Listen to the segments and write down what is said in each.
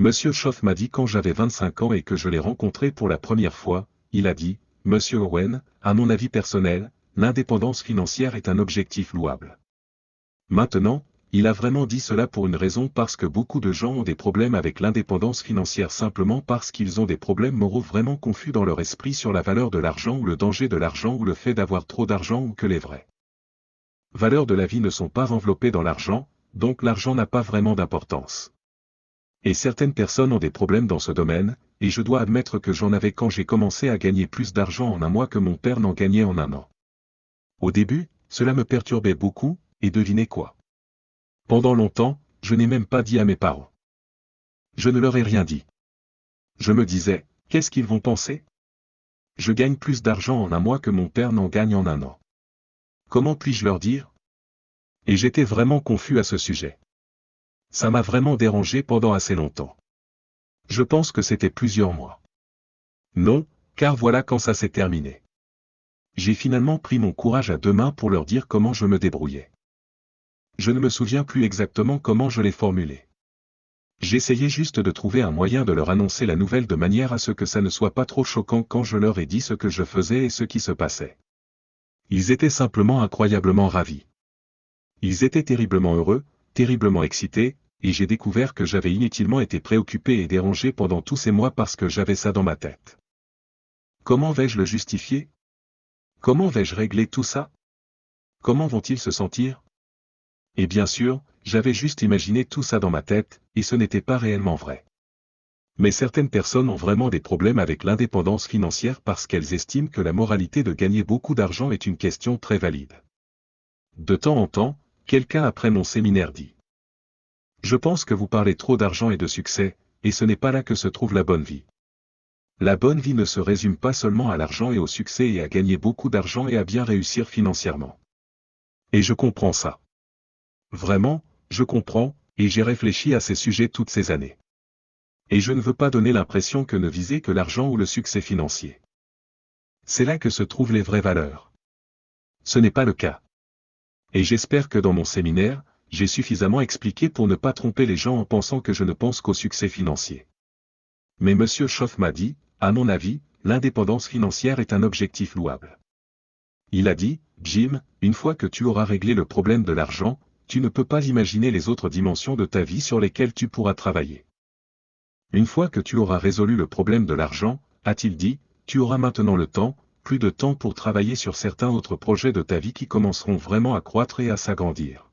Monsieur Schoff m'a dit quand j'avais 25 ans et que je l'ai rencontré pour la première fois, il a dit, Monsieur Owen, à mon avis personnel, l'indépendance financière est un objectif louable. Maintenant, il a vraiment dit cela pour une raison parce que beaucoup de gens ont des problèmes avec l'indépendance financière simplement parce qu'ils ont des problèmes moraux vraiment confus dans leur esprit sur la valeur de l'argent ou le danger de l'argent ou le fait d'avoir trop d'argent ou que les vraies valeurs de la vie ne sont pas enveloppées dans l'argent, donc l'argent n'a pas vraiment d'importance. Et certaines personnes ont des problèmes dans ce domaine, et je dois admettre que j'en avais quand j'ai commencé à gagner plus d'argent en un mois que mon père n'en gagnait en un an. Au début, cela me perturbait beaucoup, et devinez quoi? Pendant longtemps, je n'ai même pas dit à mes parents. Je ne leur ai rien dit. Je me disais, qu'est-ce qu'ils vont penser? Je gagne plus d'argent en un mois que mon père n'en gagne en un an. Comment puis-je leur dire? Et j'étais vraiment confus à ce sujet. Ça m'a vraiment dérangé pendant assez longtemps. Je pense que c'était plusieurs mois. Non, car voilà quand ça s'est terminé. J'ai finalement pris mon courage à deux mains pour leur dire comment je me débrouillais. Je ne me souviens plus exactement comment je l'ai formulé. J'essayais juste de trouver un moyen de leur annoncer la nouvelle de manière à ce que ça ne soit pas trop choquant quand je leur ai dit ce que je faisais et ce qui se passait. Ils étaient simplement incroyablement ravis. Ils étaient terriblement heureux, terriblement excités, et j'ai découvert que j'avais inutilement été préoccupé et dérangé pendant tous ces mois parce que j'avais ça dans ma tête. Comment vais-je le justifier? Comment vais-je régler tout ça? Comment vont-ils se sentir? Et bien sûr, j'avais juste imaginé tout ça dans ma tête, et ce n'était pas réellement vrai. Mais certaines personnes ont vraiment des problèmes avec l'indépendance financière parce qu'elles estiment que la moralité de gagner beaucoup d'argent est une question très valide. De temps en temps, quelqu'un après mon séminaire dit: je pense que vous parlez trop d'argent et de succès, et ce n'est pas là que se trouve la bonne vie. La bonne vie ne se résume pas seulement à l'argent et au succès et à gagner beaucoup d'argent et à bien réussir financièrement. Et je comprends ça. Vraiment, je comprends, et j'ai réfléchi à ces sujets toutes ces années. Et je ne veux pas donner l'impression que ne viser que l'argent ou le succès financier. C'est là que se trouvent les vraies valeurs. Ce n'est pas le cas. Et j'espère que dans mon séminaire, j'ai suffisamment expliqué pour ne pas tromper les gens en pensant que je ne pense qu'au succès financier. Mais Monsieur Schoff m'a dit, à mon avis, l'indépendance financière est un objectif louable. Il a dit, Jim, une fois que tu auras réglé le problème de l'argent, tu ne peux pas imaginer les autres dimensions de ta vie sur lesquelles tu pourras travailler. Une fois que tu auras résolu le problème de l'argent, a-t-il dit, tu auras maintenant le temps, plus de temps pour travailler sur certains autres projets de ta vie qui commenceront vraiment à croître et à s'agrandir.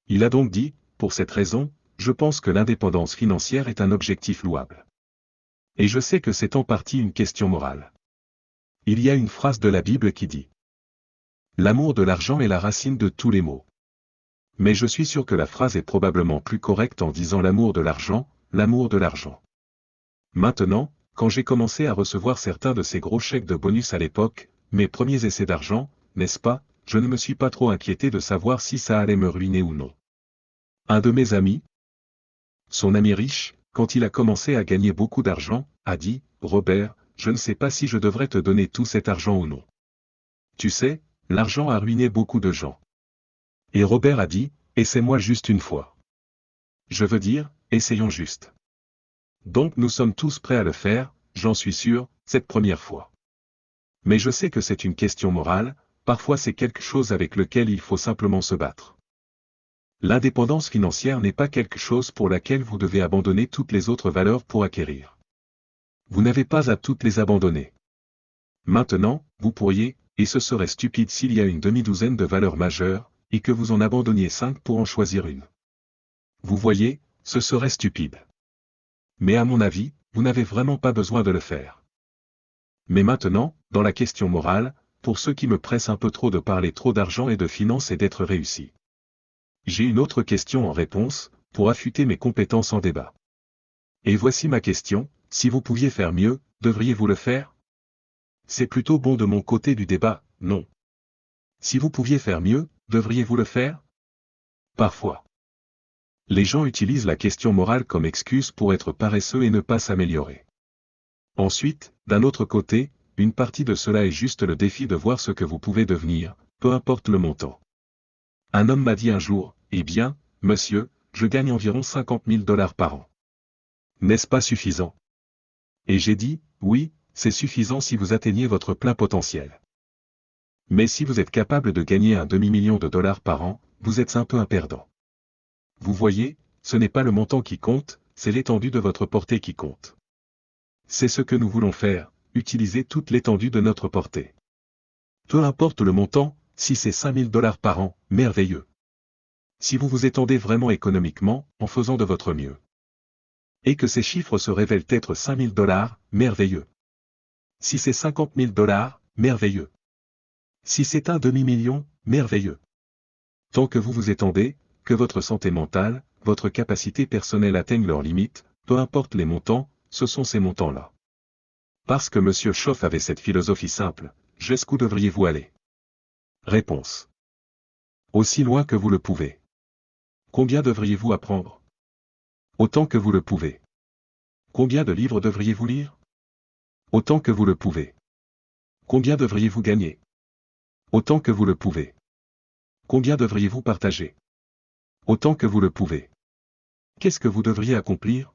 Il a donc dit, pour cette raison, je pense que l'indépendance financière est un objectif louable. Et je sais que c'est en partie une question morale. Il y a une phrase de la Bible qui dit: l'amour de l'argent est la racine de tous les maux. Mais je suis sûr que la phrase est probablement plus correcte en disant l'amour de l'argent, l'amour de l'argent. Maintenant, quand j'ai commencé à recevoir certains de ces gros chèques de bonus à l'époque, mes premiers essais d'argent, n'est-ce pas, je ne me suis pas trop inquiété de savoir si ça allait me ruiner ou non. Un de mes amis, son ami riche, quand il a commencé à gagner beaucoup d'argent, a dit, Robert, je ne sais pas si je devrais te donner tout cet argent ou non. Tu sais, l'argent a ruiné beaucoup de gens. Et Robert a dit, essaie-moi juste une fois. Je veux dire, essayons juste. Donc nous sommes tous prêts à le faire, j'en suis sûr, cette première fois. Mais je sais que c'est une question morale, parfois c'est quelque chose avec lequel il faut simplement se battre. L'indépendance financière n'est pas quelque chose pour laquelle vous devez abandonner toutes les autres valeurs pour acquérir. Vous n'avez pas à toutes les abandonner. Maintenant, vous pourriez, et ce serait stupide s'il y a une demi-douzaine de valeurs majeures, et que vous en abandonniez 5 pour en choisir une. Vous voyez, ce serait stupide. Mais à mon avis, vous n'avez vraiment pas besoin de le faire. Mais maintenant, dans la question morale, pour ceux qui me pressent un peu trop de parler trop d'argent et de finances et d'être réussi. J'ai une autre question en réponse, pour affûter mes compétences en débat. Et voici ma question, si vous pouviez faire mieux, devriez-vous le faire? C'est plutôt bon de mon côté du débat, non. Si vous pouviez faire mieux, devriez-vous le faire? Parfois. Les gens utilisent la question morale comme excuse pour être paresseux et ne pas s'améliorer. Ensuite, d'un autre côté, une partie de cela est juste le défi de voir ce que vous pouvez devenir, peu importe le montant. Un homme m'a dit un jour, eh bien, monsieur, je gagne environ $50 000 par an. N'est-ce pas suffisant? Et j'ai dit, oui, c'est suffisant si vous atteignez votre plein potentiel. Mais si vous êtes capable de gagner un demi-million de dollars par an, vous êtes un peu un perdant. Vous voyez, ce n'est pas le montant qui compte, c'est l'étendue de votre portée qui compte. C'est ce que nous voulons faire, utiliser toute l'étendue de notre portée. Peu importe le montant, si c'est 5000 dollars par an, merveilleux. Si vous vous étendez vraiment économiquement, en faisant de votre mieux. Et que ces chiffres se révèlent être 5000 dollars, merveilleux. Si c'est 50 000 dollars, merveilleux. Si c'est un demi-million, merveilleux. Tant que vous vous étendez, que votre santé mentale, votre capacité personnelle atteignent leurs limites, peu importe les montants, ce sont ces montants-là. Parce que M. Schoff avait cette philosophie simple, jusqu'où devriez-vous aller? Réponse. Aussi loin que vous le pouvez. Combien devriez-vous apprendre? Autant que vous le pouvez. Combien de livres devriez-vous lire? Autant que vous le pouvez. Combien devriez-vous gagner? Autant que vous le pouvez. Combien devriez-vous partager? Autant que vous le pouvez. Qu'est-ce que vous devriez accomplir?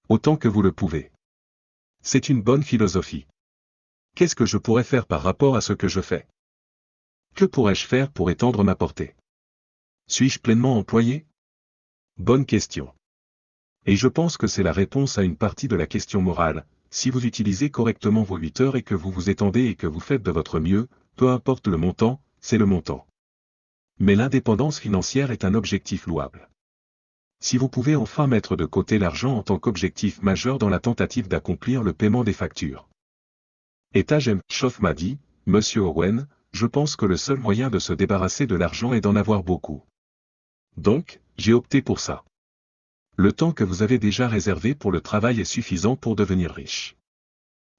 Autant que vous le pouvez. C'est une bonne philosophie. Qu'est-ce que je pourrais faire par rapport à ce que je fais? Que pourrais-je faire pour étendre ma portée? Suis-je pleinement employé? Bonne question. Et je pense que c'est la réponse à une partie de la question morale. Si vous utilisez correctement vos 8 heures et que vous vous étendez et que vous faites de votre mieux, peu importe le montant, c'est le montant. Mais l'indépendance financière est un objectif louable. Si vous pouvez enfin mettre de côté l'argent en tant qu'objectif majeur dans la tentative d'accomplir le paiement des factures. Et J.M. Schoff m'a dit, Monsieur Owen, je pense que le seul moyen de se débarrasser de l'argent est d'en avoir beaucoup. Donc, j'ai opté pour ça. Le temps que vous avez déjà réservé pour le travail est suffisant pour devenir riche.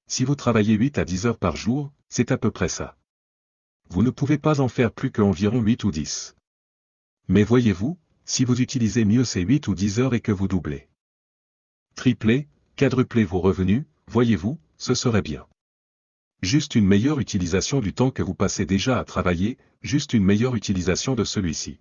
Si vous travaillez 8 à 10 heures par jour, c'est à peu près ça. Vous ne pouvez pas en faire plus qu'environ 8 ou 10. Mais voyez-vous, si vous utilisez mieux ces 8 ou 10 heures et que vous doublez, triplez, quadruplez vos revenus, voyez-vous, ce serait bien. Juste une meilleure utilisation du temps que vous passez déjà à travailler, juste une meilleure utilisation de celui-ci.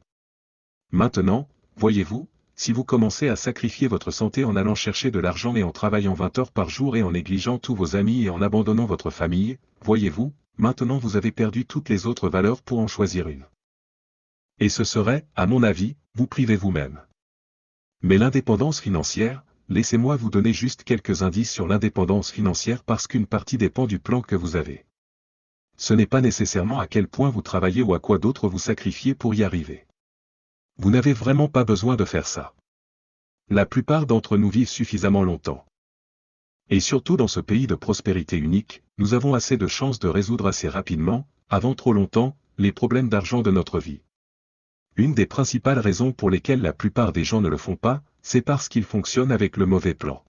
Maintenant, voyez-vous, si vous commencez à sacrifier votre santé en allant chercher de l'argent et en travaillant 20 heures par jour et en négligeant tous vos amis et en abandonnant votre famille, voyez-vous, maintenant vous avez perdu toutes les autres valeurs pour en choisir une. Et ce serait, à mon avis, vous priver vous-même. Mais l'indépendance financière, laissez-moi vous donner juste quelques indices sur l'indépendance financière parce qu'une partie dépend du plan que vous avez. Ce n'est pas nécessairement à quel point vous travaillez ou à quoi d'autre vous sacrifiez pour y arriver. Vous n'avez vraiment pas besoin de faire ça. La plupart d'entre nous vivent suffisamment longtemps. Et surtout dans ce pays de prospérité unique, nous avons assez de chances de résoudre assez rapidement, avant trop longtemps, les problèmes d'argent de notre vie. Une des principales raisons pour lesquelles la plupart des gens ne le font pas, c'est parce qu'ils fonctionnent avec le mauvais plan.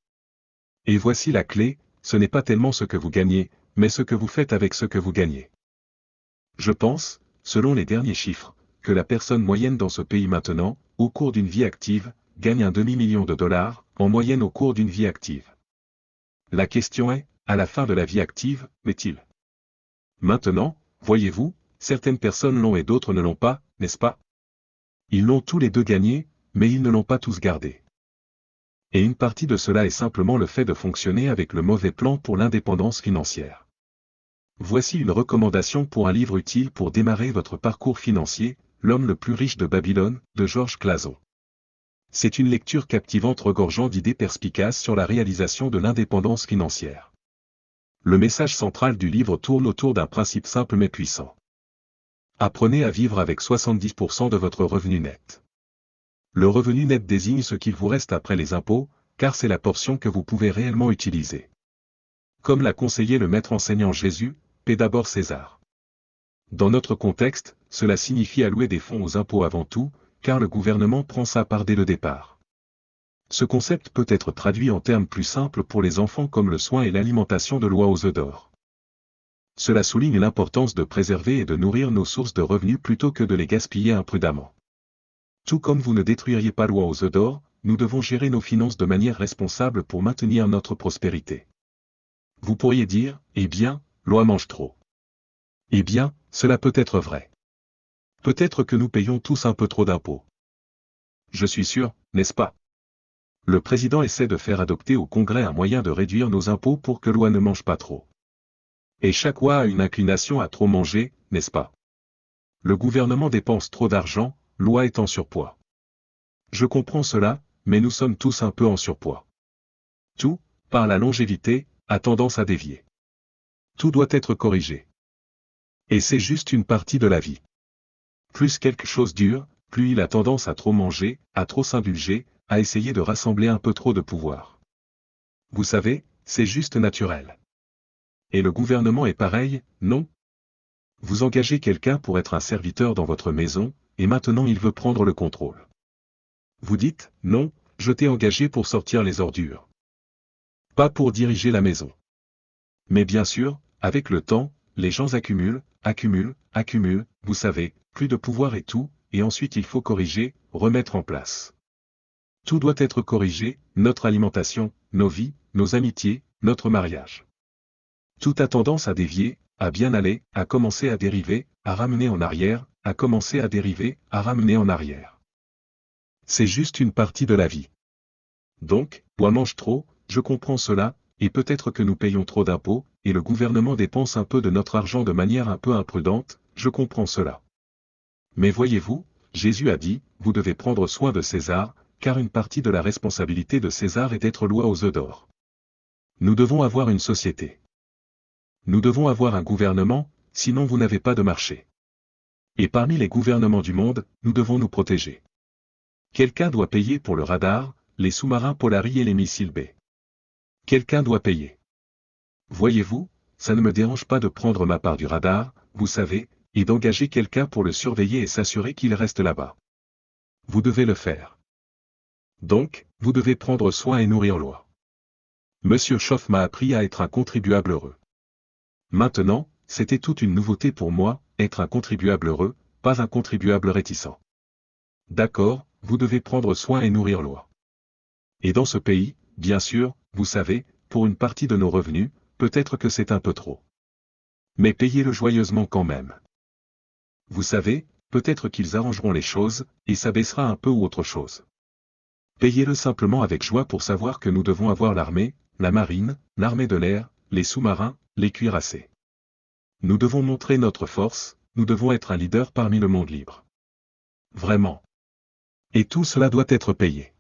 Et voici la clé, ce n'est pas tellement ce que vous gagnez, mais ce que vous faites avec ce que vous gagnez. Je pense, selon les derniers chiffres, que la personne moyenne dans ce pays maintenant, au cours d'une vie active, gagne un demi-million de dollars, en moyenne au cours d'une vie active. La question est, à la fin de la vie active, est-il? Maintenant, voyez-vous, certaines personnes l'ont et d'autres ne l'ont pas, n'est-ce pas? Ils l'ont tous les deux gagné, mais ils ne l'ont pas tous gardé. Et une partie de cela est simplement le fait de fonctionner avec le mauvais plan pour l'indépendance financière. Voici une recommandation pour un livre utile pour démarrer votre parcours financier, L'homme le plus riche de Babylone, de Georges Clason. C'est une lecture captivante regorgeant d'idées perspicaces sur la réalisation de l'indépendance financière. Le message central du livre tourne autour d'un principe simple mais puissant. Apprenez à vivre avec 70% de votre revenu net. Le revenu net désigne ce qu'il vous reste après les impôts, car c'est la portion que vous pouvez réellement utiliser. Comme l'a conseillé le maître enseignant Jésus, paie d'abord César. Dans notre contexte, cela signifie allouer des fonds aux impôts avant tout, car le gouvernement prend sa part dès le départ. Ce concept peut être traduit en termes plus simples pour les enfants comme le soin et l'alimentation de l'oie aux œufs d'or. Cela souligne l'importance de préserver et de nourrir nos sources de revenus plutôt que de les gaspiller imprudemment. Tout comme vous ne détruiriez pas l'oie aux œufs d'or, nous devons gérer nos finances de manière responsable pour maintenir notre prospérité. Vous pourriez dire, eh bien, l'oie mange trop. Eh bien, cela peut être vrai. Peut-être que nous payons tous un peu trop d'impôts. Je suis sûr, n'est-ce pas? Le président essaie de faire adopter au Congrès un moyen de réduire nos impôts pour que loi ne mange pas trop. Et chaque loi a une inclination à trop manger, n'est-ce pas? Le gouvernement dépense trop d'argent, loi est en surpoids. Je comprends cela, mais nous sommes tous un peu en surpoids. Tout, par la longévité, a tendance à dévier. Tout doit être corrigé. Et c'est juste une partie de la vie. Plus quelque chose dure, plus il a tendance à trop manger, à trop s'indulger, à essayer de rassembler un peu trop de pouvoir. Vous savez, c'est juste naturel. Et le gouvernement est pareil, non? Vous engagez quelqu'un pour être un serviteur dans votre maison, et maintenant il veut prendre le contrôle. Vous dites, non, je t'ai engagé pour sortir les ordures. Pas pour diriger la maison. Mais bien sûr, avec le temps, les gens accumulent, vous savez, plus de pouvoir et tout, et ensuite il faut corriger, remettre en place. Tout doit être corrigé, notre alimentation, nos vies, nos amitiés, notre mariage. Tout a tendance à dévier, à bien aller, à commencer à dériver, à ramener en arrière, à commencer à dériver, à ramener en arrière. C'est juste une partie de la vie. Donc, on mange trop, je comprends cela, et peut-être que nous payons trop d'impôts, et le gouvernement dépense un peu de notre argent de manière un peu imprudente, je comprends cela. Mais voyez-vous, Jésus a dit, vous devez prendre soin de César, car une partie de la responsabilité de César est d'être loi aux œufs d'or. Nous devons avoir une société. Nous devons avoir un gouvernement, sinon vous n'avez pas de marché. Et parmi les gouvernements du monde, nous devons nous protéger. Quelqu'un doit payer pour le radar, les sous-marins Polari et les missiles B. Quelqu'un doit payer. Voyez-vous, ça ne me dérange pas de prendre ma part du radar, vous savez, et d'engager quelqu'un pour le surveiller et s'assurer qu'il reste là-bas. Vous devez le faire. Donc, vous devez prendre soin et nourrir loi. Monsieur Schoff m'a appris à être un contribuable heureux. Maintenant, c'était toute une nouveauté pour moi, être un contribuable heureux, pas un contribuable réticent. D'accord, vous devez prendre soin et nourrir loi. Et dans ce pays, bien sûr, vous savez, pour une partie de nos revenus, peut-être que c'est un peu trop. Mais payez-le joyeusement quand même. Vous savez, peut-être qu'ils arrangeront les choses, et ça baissera un peu ou autre chose. Payez-le simplement avec joie pour savoir que nous devons avoir l'armée, la marine, l'armée de l'air, les sous-marins, les cuirassés. Nous devons montrer notre force, nous devons être un leader parmi le monde libre. Vraiment. Et tout cela doit être payé.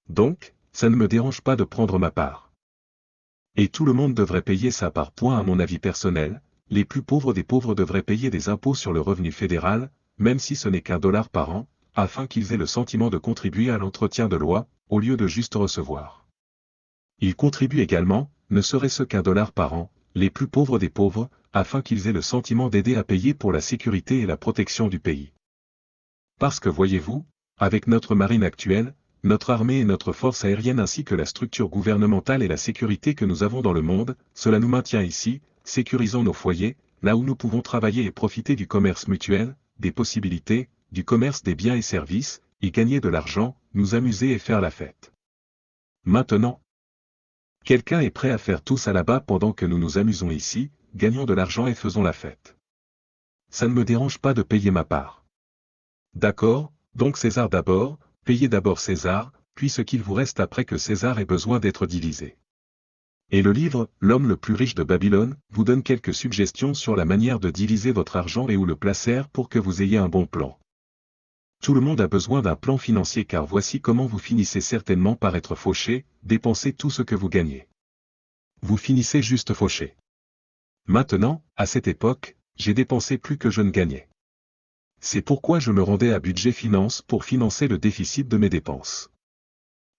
Donc, ça ne me dérange pas de prendre ma part. Et tout le monde devrait payer sa part. À mon avis personnel, les plus pauvres des pauvres devraient payer des impôts sur le revenu fédéral, même si ce n'est qu'$1 par an, afin qu'ils aient le sentiment de contribuer à l'entretien de loi, au lieu de juste recevoir. Ils contribuent également, ne serait-ce qu'$1 par an, les plus pauvres des pauvres, afin qu'ils aient le sentiment d'aider à payer pour la sécurité et la protection du pays. Parce que voyez-vous, avec notre marine actuelle, notre armée et notre force aérienne ainsi que la structure gouvernementale et la sécurité que nous avons dans le monde, cela nous maintient ici, sécurisant nos foyers, là où nous pouvons travailler et profiter du commerce mutuel, des possibilités, du commerce des biens et services, y gagner de l'argent, nous amuser et faire la fête. Maintenant, quelqu'un est prêt à faire tout ça là-bas pendant que nous nous amusons ici, gagnons de l'argent et faisons la fête. Ça ne me dérange pas de payer ma part. D'accord, donc César d'abord, payez d'abord César, puis ce qu'il vous reste après que César ait besoin d'être divisé. Et le livre, L'homme le plus riche de Babylone, vous donne quelques suggestions sur la manière de diviser votre argent et où le placer pour que vous ayez un bon plan. Tout le monde a besoin d'un plan financier car voici comment vous finissez certainement par être fauché, dépenser tout ce que vous gagnez. Vous finissez juste fauché. Maintenant, à cette époque, j'ai dépensé plus que je ne gagnais. C'est pourquoi je me rendais à Budget Finance pour financer le déficit de mes dépenses.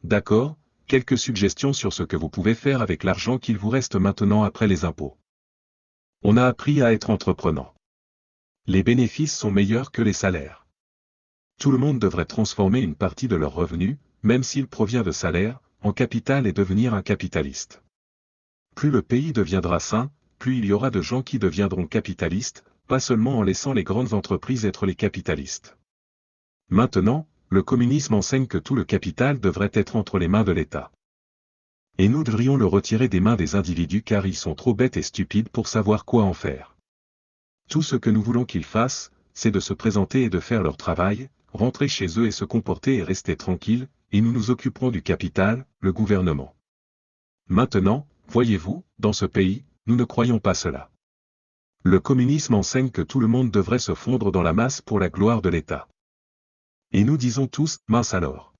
D'accord, quelques suggestions sur ce que vous pouvez faire avec l'argent qu'il vous reste maintenant après les impôts. On a appris à être entreprenant. Les bénéfices sont meilleurs que les salaires. Tout le monde devrait transformer une partie de leur revenu, même s'il provient de salaire, en capital et devenir un capitaliste. Plus le pays deviendra sain, plus il y aura de gens qui deviendront capitalistes, pas seulement en laissant les grandes entreprises être les capitalistes. Maintenant, le communisme enseigne que tout le capital devrait être entre les mains de l'État. Et nous devrions le retirer des mains des individus car ils sont trop bêtes et stupides pour savoir quoi en faire. Tout ce que nous voulons qu'ils fassent, c'est de se présenter et de faire leur travail, rentrer chez eux et se comporter et rester tranquilles, et nous nous occuperons du capital, le gouvernement. Maintenant, voyez-vous, dans ce pays, nous ne croyons pas cela. Le communisme enseigne que tout le monde devrait se fondre dans la masse pour la gloire de l'État. Et nous disons tous, mince alors.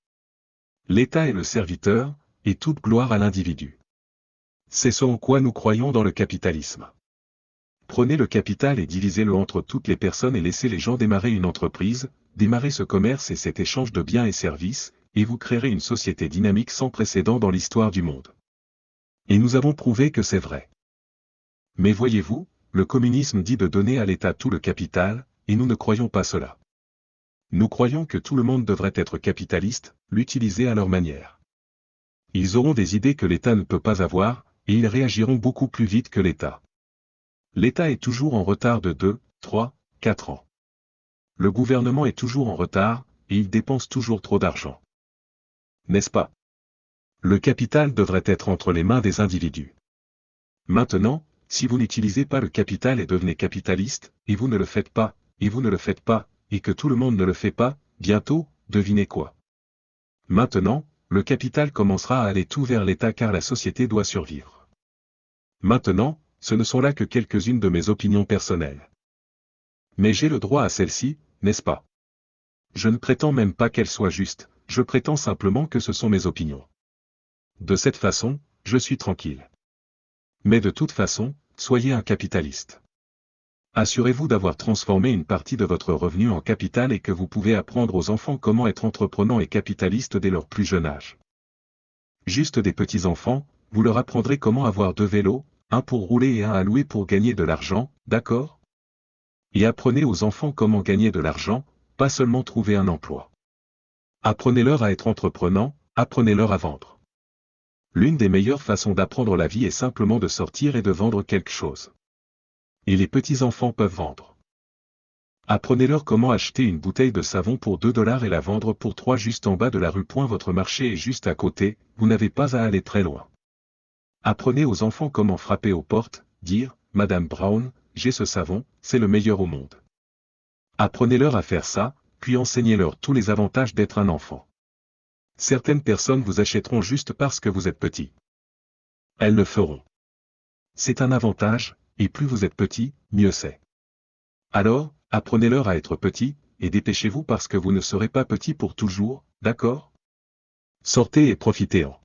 L'État est le serviteur, et toute gloire à l'individu. C'est ce en quoi nous croyons dans le capitalisme. Prenez le capital et divisez-le entre toutes les personnes et laissez les gens démarrer une entreprise, démarrer ce commerce et cet échange de biens et services, et vous créerez une société dynamique sans précédent dans l'histoire du monde. Et nous avons prouvé que c'est vrai. Mais voyez-vous, le communisme dit de donner à l'État tout le capital, et nous ne croyons pas cela. Nous croyons que tout le monde devrait être capitaliste, l'utiliser à leur manière. Ils auront des idées que l'État ne peut pas avoir, et ils réagiront beaucoup plus vite que l'État. L'État est toujours en retard de 2, 3, 4 ans. Le gouvernement est toujours en retard, et il dépense toujours trop d'argent. N'est-ce pas? Le capital devrait être entre les mains des individus. Maintenant, si vous n'utilisez pas le capital et devenez capitaliste, et vous ne le faites pas, et vous ne le faites pas, et que tout le monde ne le fait pas, bientôt, devinez quoi? Maintenant, le capital commencera à aller tout vers l'État car la société doit survivre. Maintenant, ce ne sont là que quelques-unes de mes opinions personnelles. Mais j'ai le droit à celle-ci, n'est-ce pas? Je ne prétends même pas qu'elles soient justes, je prétends simplement que ce sont mes opinions. De cette façon, je suis tranquille. Mais de toute façon, soyez un capitaliste. Assurez-vous d'avoir transformé une partie de votre revenu en capital et que vous pouvez apprendre aux enfants comment être entreprenants et capitalistes dès leur plus jeune âge. Juste des petits-enfants, vous leur apprendrez comment avoir 2 vélos, un pour rouler et un à louer pour gagner de l'argent, d'accord? Et apprenez aux enfants comment gagner de l'argent, pas seulement trouver un emploi. Apprenez-leur à être entreprenants, apprenez-leur à vendre. L'une des meilleures façons d'apprendre la vie est simplement de sortir et de vendre quelque chose. Et les petits-enfants peuvent vendre. Apprenez-leur comment acheter une bouteille de savon pour 2 $ et la vendre pour 3 juste en bas de la rue. Votre marché est juste à côté, vous n'avez pas à aller très loin. Apprenez aux enfants comment frapper aux portes, dire « Madame Brown, j'ai ce savon, c'est le meilleur au monde ». Apprenez-leur à faire ça, puis enseignez-leur tous les avantages d'être un enfant. Certaines personnes vous achèteront juste parce que vous êtes petit. Elles le feront. C'est un avantage, et plus vous êtes petit, mieux c'est. Alors, apprenez-leur à être petit, et dépêchez-vous parce que vous ne serez pas petit pour toujours, d'accord? Sortez et profitez-en.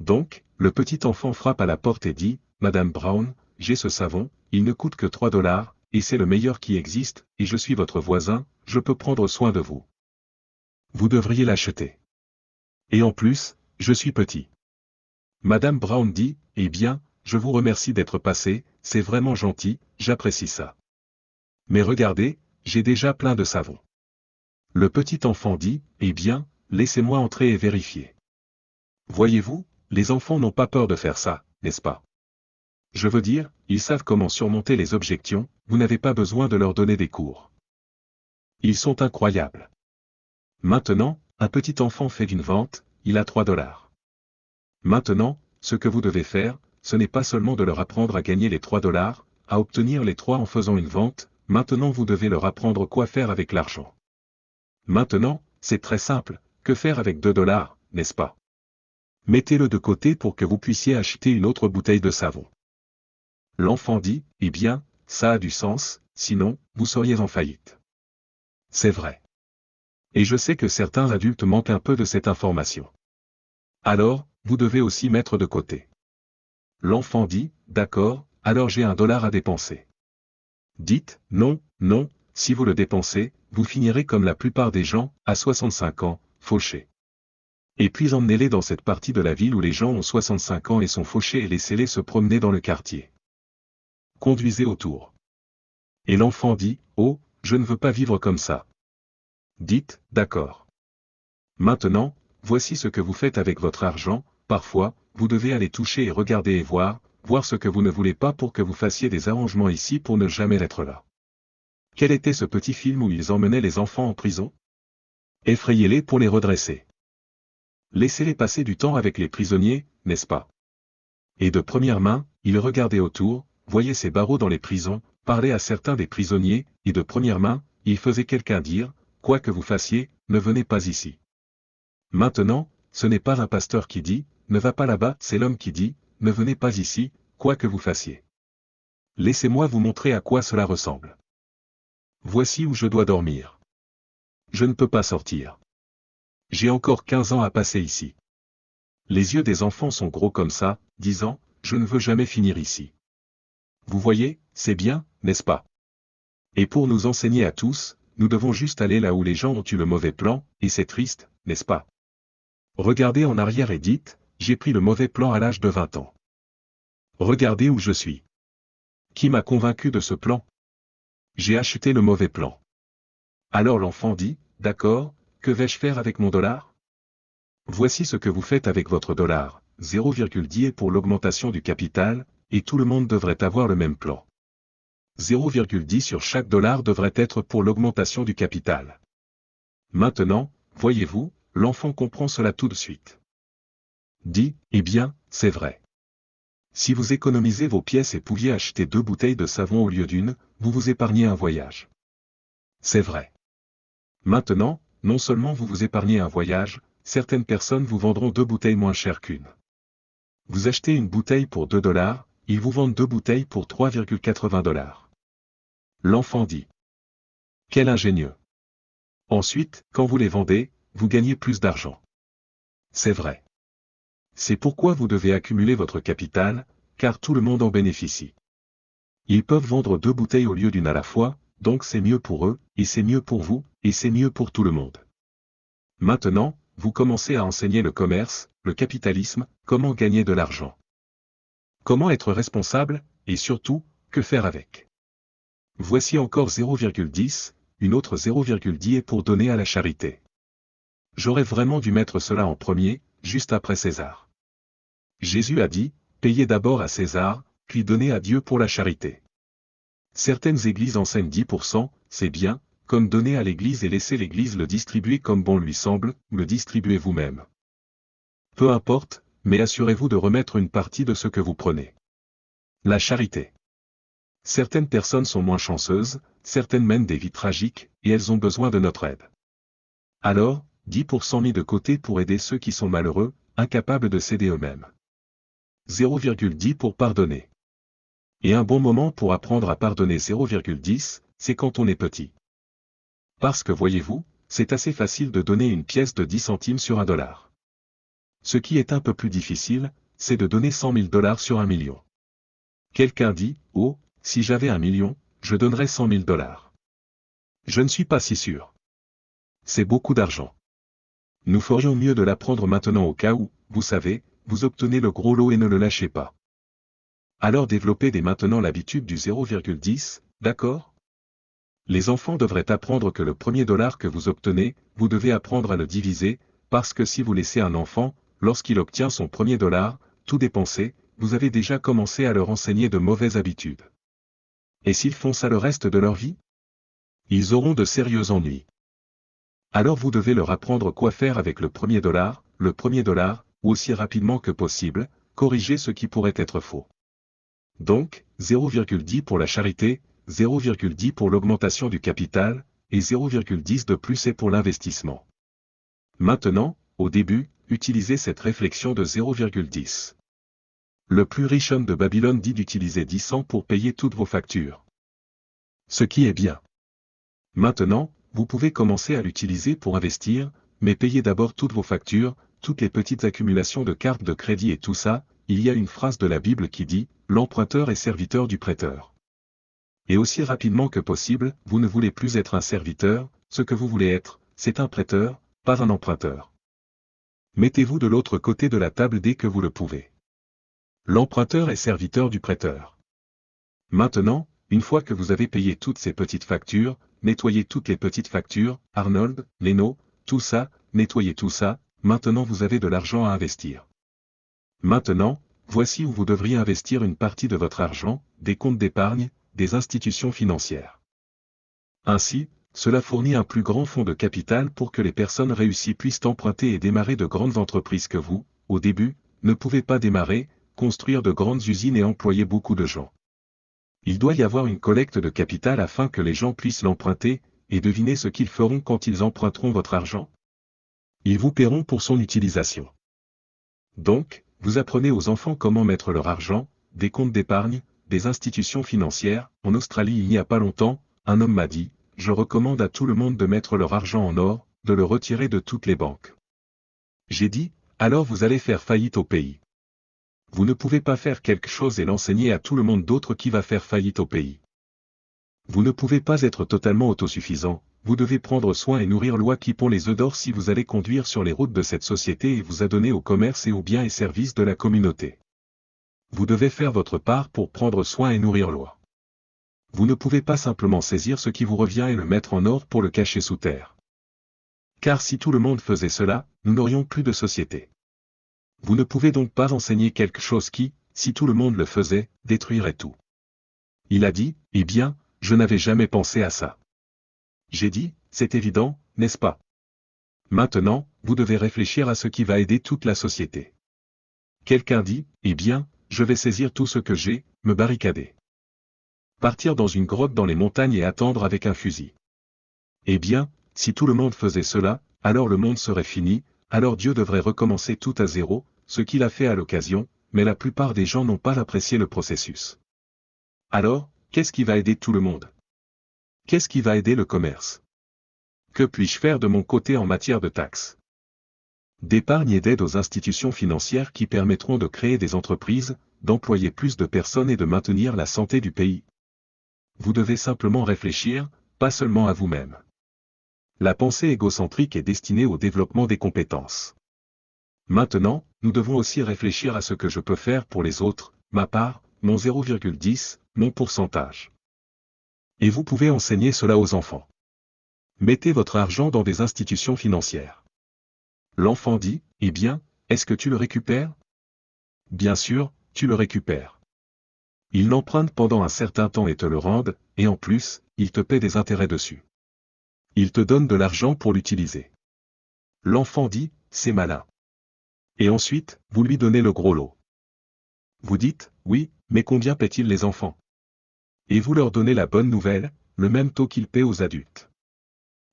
Donc, le petit enfant frappe à la porte et dit, « Madame Brown, j'ai ce savon, il ne coûte que 3 $, et c'est le meilleur qui existe, et je suis votre voisin, je peux prendre soin de vous. Vous devriez l'acheter. Et en plus, je suis petit. » Madame Brown dit, « Eh bien, je vous remercie d'être passé, c'est vraiment gentil, j'apprécie ça. Mais regardez, j'ai déjà plein de savon. » Le petit enfant dit, « Eh bien, laissez-moi entrer et vérifier. » Voyez-vous, les enfants n'ont pas peur de faire ça, n'est-ce pas? Je veux dire, ils savent comment surmonter les objections, vous n'avez pas besoin de leur donner des cours. Ils sont incroyables. Maintenant, un petit enfant fait une vente, il a 3 $. Maintenant, ce que vous devez faire, ce n'est pas seulement de leur apprendre à gagner les 3 $, à obtenir les 3 en faisant une vente, maintenant vous devez leur apprendre quoi faire avec l'argent. Maintenant, c'est très simple, que faire avec 2 $, n'est-ce pas? Mettez-le de côté pour que vous puissiez acheter une autre bouteille de savon. L'enfant dit, « Eh bien, ça a du sens, sinon, vous seriez en faillite. » C'est vrai. Et je sais que certains adultes manquent un peu de cette information. Alors, vous devez aussi mettre de côté. L'enfant dit, « D'accord, alors j'ai 1 $ à dépenser. » Dites, « Non, non, si vous le dépensez, vous finirez comme la plupart des gens, à 65 ans, fauchés. Et puis emmenez-les dans cette partie de la ville où les gens ont 65 ans et sont fauchés et laissez-les se promener dans le quartier. Conduisez autour. » Et l'enfant dit, « Oh, je ne veux pas vivre comme ça. » Dites, « D'accord. Maintenant, voici ce que vous faites avec votre argent, parfois, vous devez aller toucher et regarder et voir ce que vous ne voulez pas pour que vous fassiez des arrangements ici pour ne jamais être là. » Quel était ce petit film où ils emmenaient les enfants en prison? Effrayez-les pour les redresser. Laissez-les passer du temps avec les prisonniers, n'est-ce pas? Et de première main, ils regardaient autour, voyaient ces barreaux dans les prisons, parlaient à certains des prisonniers, et de première main, ils faisaient quelqu'un dire, « Quoi que vous fassiez, ne venez pas ici. Maintenant, ce n'est pas un pasteur qui dit, ne va pas là-bas, c'est l'homme qui dit, ne venez pas ici, quoi que vous fassiez. Laissez-moi vous montrer à quoi cela ressemble. Voici où je dois dormir. Je ne peux pas sortir. J'ai encore 15 ans à passer ici. Les yeux des enfants sont gros comme ça, disant, je ne veux jamais finir ici. Vous voyez, c'est bien, n'est-ce pas? Et pour nous enseigner à tous, nous devons juste aller là où les gens ont eu le mauvais plan, et c'est triste, n'est-ce pas? Regardez en arrière et dites, j'ai pris le mauvais plan à l'âge de 20 ans. Regardez où je suis. Qui m'a convaincu de ce plan? J'ai acheté le mauvais plan. Alors l'enfant dit, d'accord, que vais-je faire avec mon dollar? Voici ce que vous faites avec votre dollar, 0,10 est pour l'augmentation du capital, et tout le monde devrait avoir le même plan. 0,10 sur chaque dollar devrait être pour l'augmentation du capital. Maintenant, voyez-vous, l'enfant comprend cela tout de suite. Dit, eh bien, c'est vrai. Si vous économisez vos pièces et pouviez acheter 2 bouteilles de savon au lieu d'une, vous vous épargnez un voyage. C'est vrai. Maintenant, non seulement vous vous épargnez un voyage, certaines personnes vous vendront 2 bouteilles moins chères qu'une. Vous achetez une bouteille pour 2 dollars, ils vous vendent 2 bouteilles pour 3,80 dollars. L'enfant dit. Quel ingénieux. Ensuite, quand vous les vendez, vous gagnez plus d'argent. C'est vrai. C'est pourquoi vous devez accumuler votre capital, car tout le monde en bénéficie. Ils peuvent vendre 2 bouteilles au lieu d'une à la fois, donc c'est mieux pour eux, et c'est mieux pour vous, et c'est mieux pour tout le monde. Maintenant, vous commencez à enseigner le commerce, le capitalisme, comment gagner de l'argent. Comment être responsable, et surtout, que faire avec. Voici encore 0,10, une autre 0,10 est pour donner à la charité. J'aurais vraiment dû mettre cela en premier, juste après César. Jésus a dit, payez d'abord à César, puis donnez à Dieu pour la charité. Certaines églises enseignent 10%, c'est bien, comme donner à l'église et laisser l'église le distribuer comme bon lui semble, le distribuez vous-même. Peu importe, mais assurez-vous de remettre une partie de ce que vous prenez. La charité. Certaines personnes sont moins chanceuses, certaines mènent des vies tragiques, et elles ont besoin de notre aide. Alors, 10% mis de côté pour aider ceux qui sont malheureux, incapables de s'aider eux-mêmes. 0,10 pour pardonner. Et un bon moment pour apprendre à pardonner 0,10, c'est quand on est petit. Parce que voyez-vous, c'est assez facile de donner une pièce de 10 centimes sur un dollar. Ce qui est un peu plus difficile, c'est de donner 100 000 dollars sur 1 million. Quelqu'un dit, oh, si j'avais 1 million, je donnerais 100 000 dollars. Je ne suis pas si sûr. C'est beaucoup d'argent. Nous ferions mieux de l'apprendre maintenant au cas où, vous savez, vous obtenez le gros lot et ne le lâchez pas. Alors développez dès maintenant l'habitude du 0,10, d'accord? Les enfants devraient apprendre que le premier dollar que vous obtenez, vous devez apprendre à le diviser, parce que si vous laissez un enfant, lorsqu'il obtient son premier dollar, tout dépenser, vous avez déjà commencé à leur enseigner de mauvaises habitudes. Et s'ils font ça le reste de leur vie? Ils auront de sérieux ennuis. Alors vous devez leur apprendre quoi faire avec le premier dollar, ou aussi rapidement que possible, corriger ce qui pourrait être faux. Donc, 0,10 pour la charité, 0,10 pour l'augmentation du capital, et 0,10 de plus est pour l'investissement. Maintenant, au début, utilisez cette réflexion de 0,10. Le plus riche homme de Babylone dit d'utiliser 10 cents pour payer toutes vos factures. Ce qui est bien. Maintenant, vous pouvez commencer à l'utiliser pour investir, mais payez d'abord toutes vos factures, toutes les petites accumulations de cartes de crédit et tout ça. Il y a une phrase de la Bible qui dit, l'emprunteur est serviteur du prêteur. Et aussi rapidement que possible, vous ne voulez plus être un serviteur, ce que vous voulez être, c'est un prêteur, pas un emprunteur. Mettez-vous de l'autre côté de la table dès que vous le pouvez. L'emprunteur est serviteur du prêteur. Maintenant, une fois que vous avez payé toutes ces petites factures, nettoyez toutes les petites factures, Arnold, Leno, tout ça, nettoyez tout ça, maintenant vous avez de l'argent à investir. Maintenant, voici où vous devriez investir une partie de votre argent, des comptes d'épargne, des institutions financières. Ainsi, cela fournit un plus grand fonds de capital pour que les personnes réussies puissent emprunter et démarrer de grandes entreprises que vous, au début, ne pouvez pas démarrer, construire de grandes usines et employer beaucoup de gens. Il doit y avoir une collecte de capital afin que les gens puissent l'emprunter, et devinez ce qu'ils feront quand ils emprunteront votre argent. Ils vous paieront pour son utilisation. Donc, vous apprenez aux enfants comment mettre leur argent, des comptes d'épargne, des institutions financières. En Australie il n'y a pas longtemps, un homme m'a dit, je recommande à tout le monde de mettre leur argent en or, de le retirer de toutes les banques. J'ai dit, alors vous allez faire faillite au pays. Vous ne pouvez pas faire quelque chose et l'enseigner à tout le monde d'autre qui va faire faillite au pays. Vous ne pouvez pas être totalement autosuffisant, vous devez prendre soin et nourrir l'oie qui pond les œufs d'or si vous allez conduire sur les routes de cette société et vous adonner au commerce et aux biens et services de la communauté. Vous devez faire votre part pour prendre soin et nourrir l'oie. Vous ne pouvez pas simplement saisir ce qui vous revient et le mettre en or pour le cacher sous terre. Car si tout le monde faisait cela, nous n'aurions plus de société. Vous ne pouvez donc pas enseigner quelque chose qui, si tout le monde le faisait, détruirait tout. Il a dit, eh bien, je n'avais jamais pensé à ça. J'ai dit, c'est évident, n'est-ce pas? Maintenant, vous devez réfléchir à ce qui va aider toute la société. Quelqu'un dit, eh bien, je vais saisir tout ce que j'ai, me barricader. Partir dans une grotte dans les montagnes et attendre avec un fusil. Eh bien, si tout le monde faisait cela, alors le monde serait fini, alors Dieu devrait recommencer tout à zéro, ce qu'il a fait à l'occasion, mais la plupart des gens n'ont pas apprécié le processus. Alors, qu'est-ce qui va aider tout le monde? Qu'est-ce qui va aider le commerce? Que puis-je faire de mon côté en matière de taxes? D'épargne et d'aide aux institutions financières qui permettront de créer des entreprises, d'employer plus de personnes et de maintenir la santé du pays. Vous devez simplement réfléchir, pas seulement à vous-même. La pensée égocentrique est destinée au développement des compétences. Maintenant, nous devons aussi réfléchir à ce que je peux faire pour les autres, ma part, mon 0,10, mon pourcentage. Et vous pouvez enseigner cela aux enfants. Mettez votre argent dans des institutions financières. L'enfant dit, eh bien, est-ce que tu le récupères? Bien sûr, tu le récupères. Ils l'empruntent pendant un certain temps et te le rendent, et en plus, ils te paient des intérêts dessus. Ils te donnent de l'argent pour l'utiliser. L'enfant dit, c'est malin. Et ensuite, vous lui donnez le gros lot. Vous dites, oui, mais combien paient-ils les enfants? Et vous leur donnez la bonne nouvelle, le même taux qu'ils paient aux adultes.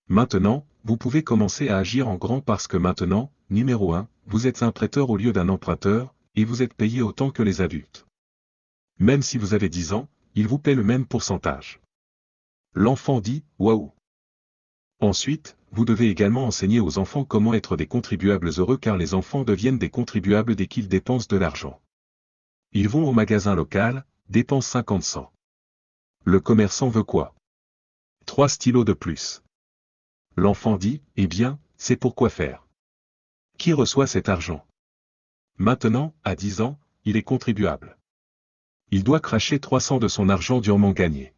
Maintenant, vous pouvez commencer à agir en grand parce que maintenant, numéro 1, vous êtes un prêteur au lieu d'un emprunteur, et vous êtes payé autant que les adultes. Même si vous avez 10 ans, ils vous paient le même pourcentage. L'enfant dit, waouh. Ensuite, vous devez également enseigner aux enfants comment être des contribuables heureux car les enfants deviennent des contribuables dès qu'ils dépensent de l'argent. Ils vont au magasin local, dépensent 50 cents. Le commerçant veut quoi? 3 stylos de plus. L'enfant dit, eh bien, c'est pour quoi faire. Qui reçoit cet argent? Maintenant, à 10 ans, il est contribuable. Il doit cracher 300 de son argent durement gagné.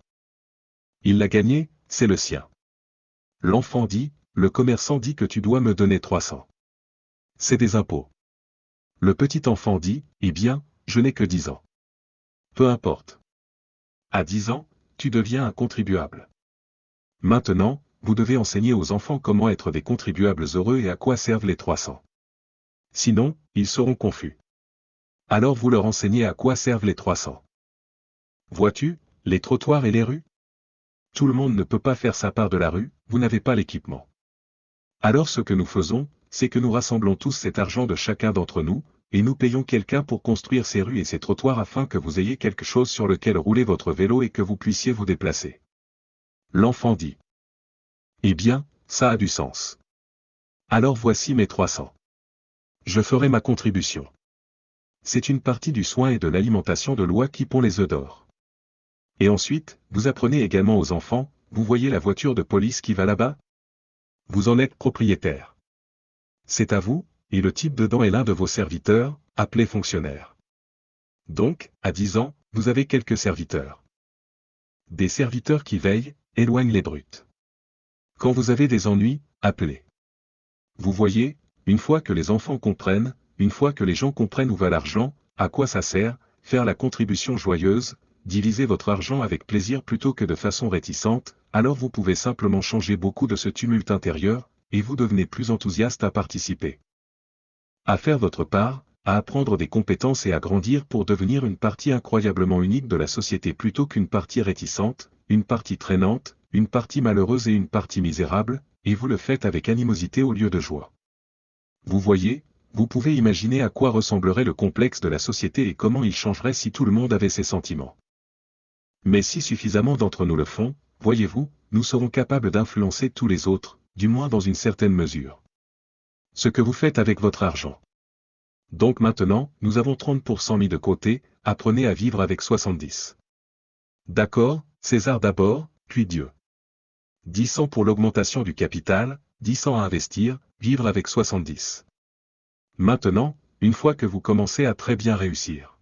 Il l'a gagné, c'est le sien. L'enfant dit, le commerçant dit que tu dois me donner 300. C'est des impôts. Le petit enfant dit, eh bien, je n'ai que 10 ans. Peu importe. À 10 ans, tu deviens un contribuable. Maintenant, vous devez enseigner aux enfants comment être des contribuables heureux et à quoi servent les 300. Sinon, ils seront confus. Alors vous leur enseignez à quoi servent les 300. Vois-tu, les trottoirs et les rues? Tout le monde ne peut pas faire sa part de la rue, vous n'avez pas l'équipement. Alors ce que nous faisons, c'est que nous rassemblons tous cet argent de chacun d'entre nous, et nous payons quelqu'un pour construire ces rues et ces trottoirs afin que vous ayez quelque chose sur lequel rouler votre vélo et que vous puissiez vous déplacer. L'enfant dit. Eh bien, ça a du sens. Alors voici mes 300. Je ferai ma contribution. C'est une partie du soin et de l'alimentation de l'oie qui pond les œufs d'or. Et ensuite, vous apprenez également aux enfants, vous voyez la voiture de police qui va là-bas? Vous en êtes propriétaire. C'est à vous, et le type dedans est l'un de vos serviteurs, appelé fonctionnaire. Donc, à 10 ans, vous avez quelques serviteurs. Des serviteurs qui veillent, éloignent les brutes. Quand vous avez des ennuis, appelez. Vous voyez, une fois que les enfants comprennent, une fois que les gens comprennent où va l'argent, à quoi ça sert, faire la contribution joyeuse, diviser votre argent avec plaisir plutôt que de façon réticente, alors vous pouvez simplement changer beaucoup de ce tumulte intérieur, et vous devenez plus enthousiaste à participer. À faire votre part, à apprendre des compétences et à grandir pour devenir une partie incroyablement unique de la société plutôt qu'une partie réticente, une partie traînante, une partie malheureuse et une partie misérable, et vous le faites avec animosité au lieu de joie. Vous voyez, vous pouvez imaginer à quoi ressemblerait le complexe de la société et comment il changerait si tout le monde avait ces sentiments. Mais si suffisamment d'entre nous le font, voyez-vous, nous serons capables d'influencer tous les autres, du moins dans une certaine mesure. Ce que vous faites avec votre argent. Donc maintenant, nous avons 30% mis de côté, apprenez à vivre avec 70. D'accord, César d'abord, puis Dieu. 10 ans pour l'augmentation du capital, 10 ans à investir, vivre avec 70. Maintenant, une fois que vous commencez à très bien réussir.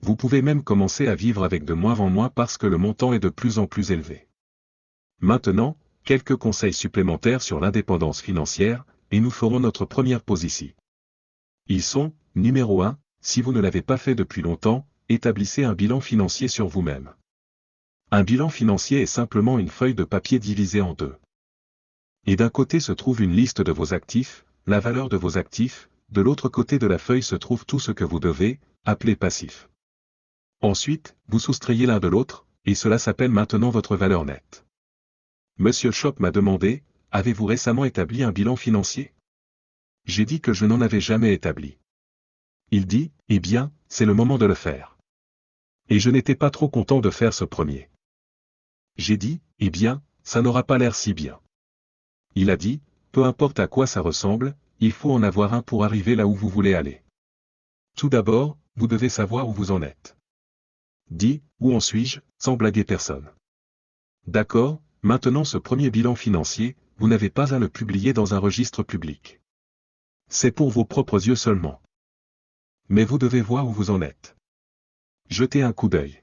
Vous pouvez même commencer à vivre avec de moins en moins parce que le montant est de plus en plus élevé. Maintenant, quelques conseils supplémentaires sur l'indépendance financière, et nous ferons notre première pause ici. Ils sont, numéro 1, si vous ne l'avez pas fait depuis longtemps, établissez un bilan financier sur vous-même. Un bilan financier est simplement une feuille de papier divisée en deux. Et d'un côté se trouve une liste de vos actifs, la valeur de vos actifs, de l'autre côté de la feuille se trouve tout ce que vous devez, appeler passif. Ensuite, vous soustrayez l'un de l'autre, et cela s'appelle maintenant votre valeur nette. Monsieur Shop m'a demandé, avez-vous récemment établi un bilan financier? J'ai dit que je n'en avais jamais établi. Il dit, eh bien, c'est le moment de le faire. Et je n'étais pas trop content de faire ce premier. J'ai dit, eh bien, ça n'aura pas l'air si bien. Il a dit, peu importe à quoi ça ressemble, il faut en avoir un pour arriver là où vous voulez aller. Tout d'abord, vous devez savoir où vous en êtes. Dis, où en suis-je, sans blaguer personne. D'accord, maintenant ce premier bilan financier, vous n'avez pas à le publier dans un registre public. C'est pour vos propres yeux seulement. Mais vous devez voir où vous en êtes. Jetez un coup d'œil.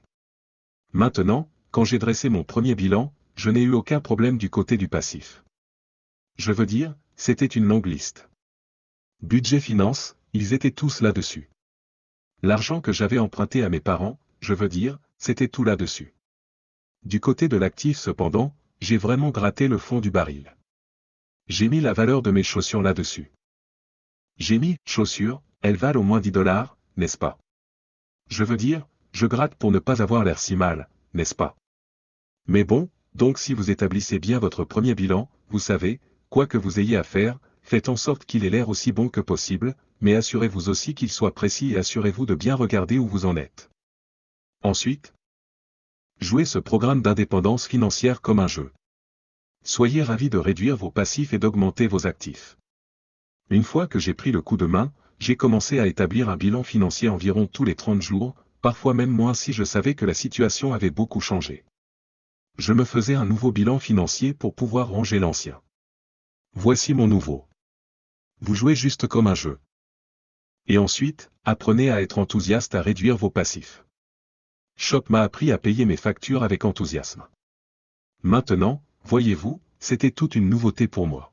Maintenant, quand j'ai dressé mon premier bilan, je n'ai eu aucun problème du côté du passif. Je veux dire, c'était une longue liste. Budget finance, ils étaient tous là-dessus. L'argent que j'avais emprunté à mes parents, je veux dire, c'était tout là-dessus. Du côté de l'actif cependant, j'ai vraiment gratté le fond du baril. J'ai mis la valeur de mes chaussures là-dessus. J'ai mis, chaussures, elles valent au moins $10, n'est-ce pas? Je veux dire, je gratte pour ne pas avoir l'air si mal, n'est-ce pas? Mais bon, donc si vous établissez bien votre premier bilan, vous savez, quoi que vous ayez à faire, faites en sorte qu'il ait l'air aussi bon que possible, mais assurez-vous aussi qu'il soit précis et assurez-vous de bien regarder où vous en êtes. Ensuite, jouez ce programme d'indépendance financière comme un jeu. Soyez ravis de réduire vos passifs et d'augmenter vos actifs. Une fois que j'ai pris le coup de main, j'ai commencé à établir un bilan financier environ tous les 30 jours, parfois même moins si je savais que la situation avait beaucoup changé. Je me faisais un nouveau bilan financier pour pouvoir ranger l'ancien. Voici mon nouveau. Vous jouez juste comme un jeu. Et ensuite, apprenez à être enthousiaste à réduire vos passifs. Shop m'a appris à payer mes factures avec enthousiasme. Maintenant, voyez-vous, c'était toute une nouveauté pour moi.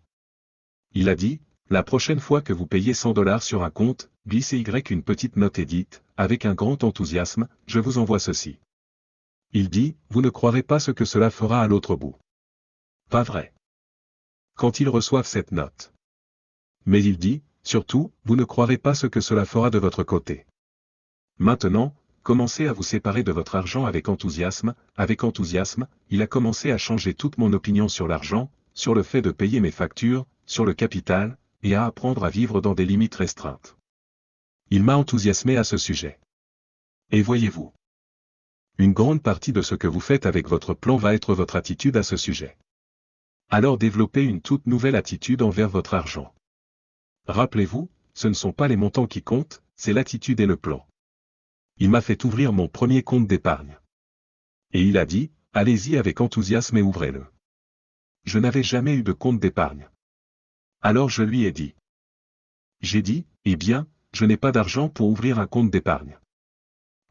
Il a dit, la prochaine fois que vous payez $100 sur un compte, glissez une petite note et dites, avec un grand enthousiasme, je vous envoie ceci. Il dit, vous ne croirez pas ce que cela fera à l'autre bout. Pas vrai. Quand ils reçoivent cette note. Mais il dit, surtout, vous ne croirez pas ce que cela fera de votre côté. Maintenant, commencez à vous séparer de votre argent avec enthousiasme, il a commencé à changer toute mon opinion sur l'argent, sur le fait de payer mes factures, sur le capital, et à apprendre à vivre dans des limites restreintes. Il m'a enthousiasmé à ce sujet. Et voyez-vous, une grande partie de ce que vous faites avec votre plan va être votre attitude à ce sujet. Alors développez une toute nouvelle attitude envers votre argent. Rappelez-vous, ce ne sont pas les montants qui comptent, c'est l'attitude et le plan. Il m'a fait ouvrir mon premier compte d'épargne. Et il a dit, allez-y avec enthousiasme et ouvrez-le. Je n'avais jamais eu de compte d'épargne. Alors je lui ai dit. J'ai dit, eh bien, je n'ai pas d'argent pour ouvrir un compte d'épargne.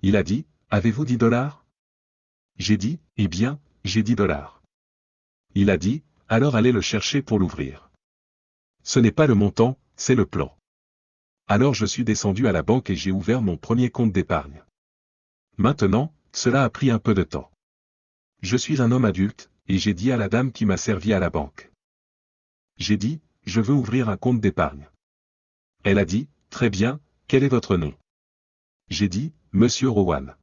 Il a dit, avez-vous $10? J'ai dit, eh bien, j'ai $10. Il a dit, alors allez le chercher pour l'ouvrir. Ce n'est pas le montant, c'est le plan. Alors je suis descendu à la banque et j'ai ouvert mon premier compte d'épargne. Maintenant, cela a pris un peu de temps. Je suis un homme adulte, et j'ai dit à la dame qui m'a servi à la banque. J'ai dit, je veux ouvrir un compte d'épargne. Elle a dit, très bien, quel est votre nom? J'ai dit, Monsieur Rowan.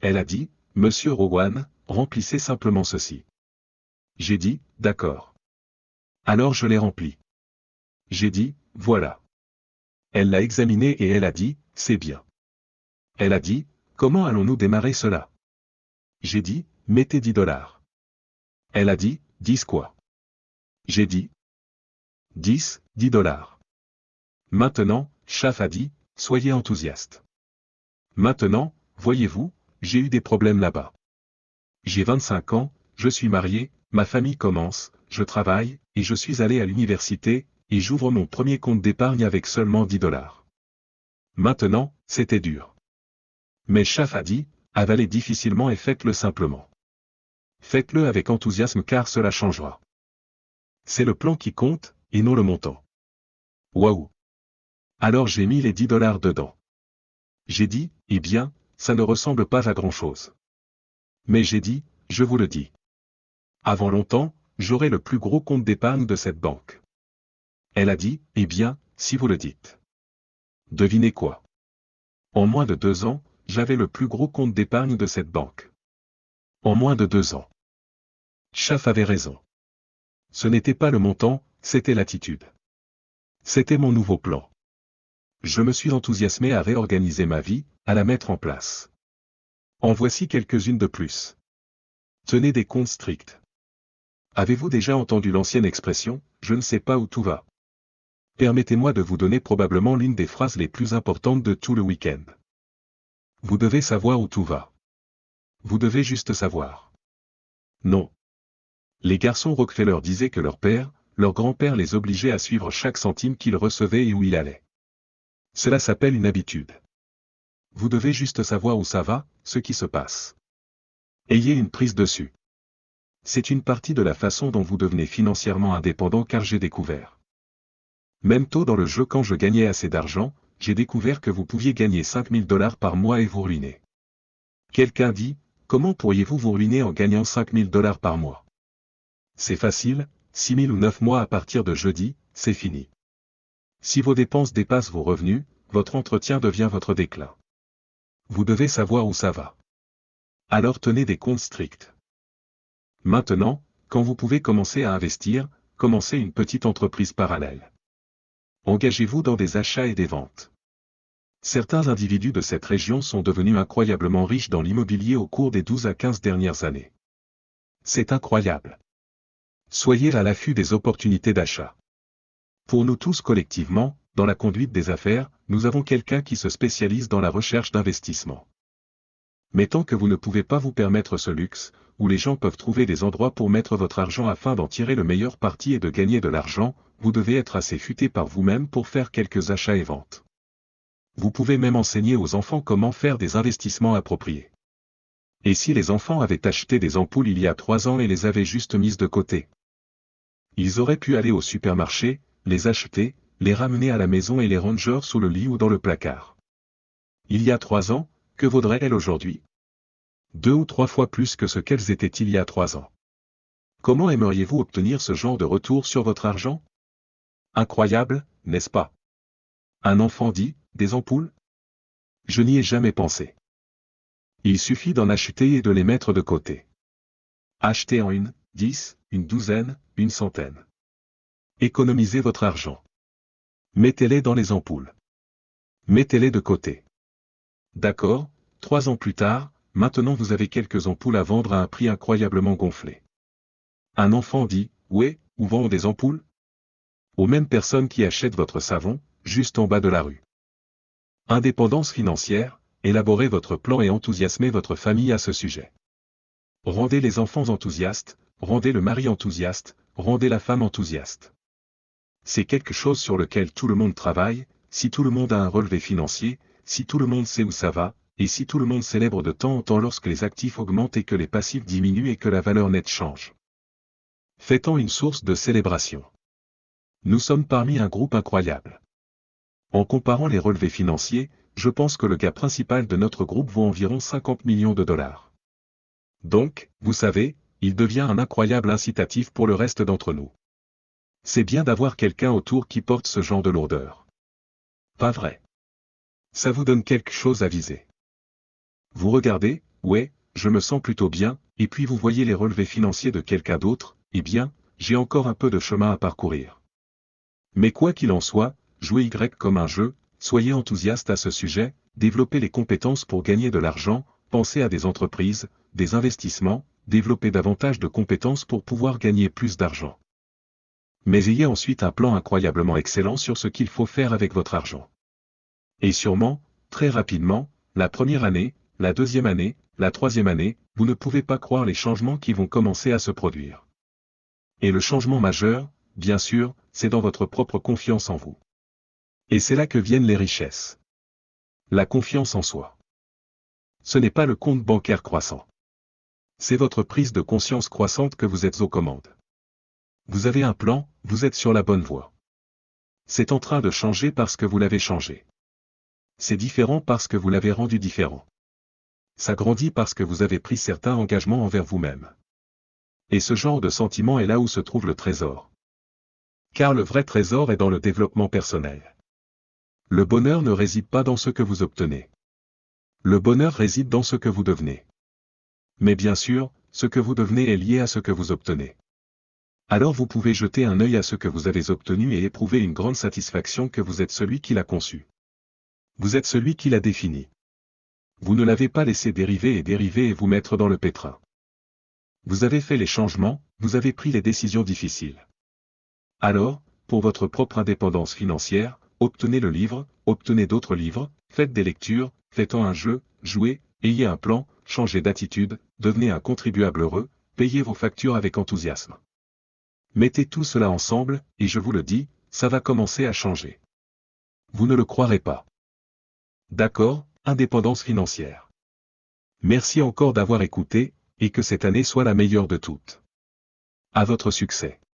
Elle a dit, Monsieur Rowan, remplissez simplement ceci. J'ai dit, d'accord. Alors je l'ai rempli. J'ai dit, voilà. Elle l'a examiné et elle a dit, c'est bien. Elle a dit, comment allons-nous démarrer cela? J'ai dit, mettez 10 dollars. Elle a dit, 10 quoi? J'ai dit, 10 dollars. Maintenant, Chaf a dit, soyez enthousiaste. Maintenant, voyez-vous, j'ai eu des problèmes là-bas. J'ai 25 ans, je suis marié, ma famille commence, je travaille, et je suis allé à l'université, et j'ouvre mon premier compte d'épargne avec seulement 10 dollars. Maintenant, c'était dur. Mais Chaf a dit, avalez difficilement et faites-le simplement. Faites-le avec enthousiasme car cela changera. C'est le plan qui compte, et non le montant. Waouh! Alors j'ai mis les 10 dollars dedans. J'ai dit, eh bien, ça ne ressemble pas à grand-chose. Mais j'ai dit, je vous le dis. Avant longtemps, j'aurai le plus gros compte d'épargne de cette banque. Elle a dit, eh bien, si vous le dites. Devinez quoi? En moins de 2 ans, j'avais le plus gros compte d'épargne de cette banque. En moins de 2 ans. Chaf avait raison. Ce n'était pas le montant, c'était l'attitude. C'était mon nouveau plan. Je me suis enthousiasmé à réorganiser ma vie, à la mettre en place. En voici quelques-unes de plus. Tenez des comptes stricts. Avez-vous déjà entendu l'ancienne expression, je ne sais pas où tout va? Permettez-moi de vous donner probablement l'une des phrases les plus importantes de tout le week-end. Vous devez savoir où tout va. Vous devez juste savoir. Non. Les garçons Rockefeller disaient que leur père, leur grand-père les obligeait à suivre chaque centime qu'ils recevaient et où il allait. Cela s'appelle une habitude. Vous devez juste savoir où ça va, ce qui se passe. Ayez une prise dessus. C'est une partie de la façon dont vous devenez financièrement indépendant car j'ai découvert. Même tôt dans le jeu quand je gagnais assez d'argent, j'ai découvert que vous pouviez gagner 5000 dollars par mois et vous ruiner. Quelqu'un dit, comment pourriez-vous vous ruiner en gagnant 5000 dollars par mois? C'est facile, 6000 ou 9 mois à partir de jeudi, c'est fini. Si vos dépenses dépassent vos revenus, votre entretien devient votre déclin. Vous devez savoir où ça va. Alors tenez des comptes stricts. Maintenant, quand vous pouvez commencer à investir, commencez une petite entreprise parallèle. Engagez-vous dans des achats et des ventes. Certains individus de cette région sont devenus incroyablement riches dans l'immobilier au cours des 12 à 15 dernières années. C'est incroyable. Soyez à l'affût des opportunités d'achat. Pour nous tous collectivement, dans la conduite des affaires, nous avons quelqu'un qui se spécialise dans la recherche d'investissement. Mais tant que vous ne pouvez pas vous permettre ce luxe, où les gens peuvent trouver des endroits pour mettre votre argent afin d'en tirer le meilleur parti et de gagner de l'argent, vous devez être assez futé par vous-même pour faire quelques achats et ventes. Vous pouvez même enseigner aux enfants comment faire des investissements appropriés. Et si les enfants avaient acheté des ampoules il y a 3 ans et les avaient juste mises de côté? Ils auraient pu aller au supermarché, les acheter, les ramener à la maison et les ranger sous le lit ou dans le placard. Il y a 3 ans, que vaudraient-elles aujourd'hui? 2 ou 3 fois plus que ce qu'elles étaient il y a 3 ans. Comment aimeriez-vous obtenir ce genre de retour sur votre argent? Incroyable, n'est-ce pas? Un enfant dit, des ampoules? Je n'y ai jamais pensé. Il suffit d'en acheter et de les mettre de côté. Achetez en 1, 10, une douzaine, une centaine. Économisez votre argent. Mettez-les dans les ampoules. Mettez-les de côté. D'accord, 3 ans plus tard, maintenant vous avez quelques ampoules à vendre à un prix incroyablement gonflé. Un enfant dit, ouais, où vendent des ampoules? Aux mêmes personnes qui achètent votre savon, juste en bas de la rue. Indépendance financière, élaborez votre plan et enthousiasmez votre famille à ce sujet. Rendez les enfants enthousiastes, rendez le mari enthousiaste, rendez la femme enthousiaste. C'est quelque chose sur lequel tout le monde travaille, si tout le monde a un relevé financier, si tout le monde sait où ça va, et si tout le monde célèbre de temps en temps lorsque les actifs augmentent et que les passifs diminuent et que la valeur nette change. Faites-en une source de célébration. Nous sommes parmi un groupe incroyable. En comparant les relevés financiers, je pense que le gars principal de notre groupe vaut environ 50 millions de dollars. Donc, vous savez, il devient un incroyable incitatif pour le reste d'entre nous. C'est bien d'avoir quelqu'un autour qui porte ce genre de lourdeur. Pas vrai? Ça vous donne quelque chose à viser. Vous regardez, ouais, je me sens plutôt bien, et puis vous voyez les relevés financiers de quelqu'un d'autre, eh bien, j'ai encore un peu de chemin à parcourir. Mais quoi qu'il en soit, jouez Y comme un jeu, soyez enthousiaste à ce sujet, développez les compétences pour gagner de l'argent, pensez à des entreprises, des investissements, développez davantage de compétences pour pouvoir gagner plus d'argent. Mais ayez ensuite un plan incroyablement excellent sur ce qu'il faut faire avec votre argent. Et sûrement, très rapidement, la première année, la deuxième année, la troisième année, vous ne pouvez pas croire les changements qui vont commencer à se produire. Et le changement majeur, bien sûr, c'est dans votre propre confiance en vous. Et c'est là que viennent les richesses. La confiance en soi. Ce n'est pas le compte bancaire croissant. C'est votre prise de conscience croissante que vous êtes aux commandes. Vous avez un plan, vous êtes sur la bonne voie. C'est en train de changer parce que vous l'avez changé. C'est différent parce que vous l'avez rendu différent. Ça grandit parce que vous avez pris certains engagements envers vous-même. Et ce genre de sentiment est là où se trouve le trésor. Car le vrai trésor est dans le développement personnel. Le bonheur ne réside pas dans ce que vous obtenez. Le bonheur réside dans ce que vous devenez. Mais bien sûr, ce que vous devenez est lié à ce que vous obtenez. Alors vous pouvez jeter un œil à ce que vous avez obtenu et éprouver une grande satisfaction que vous êtes celui qui l'a conçu. Vous êtes celui qui l'a défini. Vous ne l'avez pas laissé dériver et vous mettre dans le pétrin. Vous avez fait les changements, vous avez pris les décisions difficiles. Alors, pour votre propre indépendance financière, obtenez le livre, obtenez d'autres livres, faites des lectures, faites-en un jeu, jouez, ayez un plan, changez d'attitude, devenez un contribuable heureux, payez vos factures avec enthousiasme. Mettez tout cela ensemble, et je vous le dis, ça va commencer à changer. Vous ne le croirez pas. D'accord, indépendance financière. Merci encore d'avoir écouté, et que cette année soit la meilleure de toutes. À votre succès.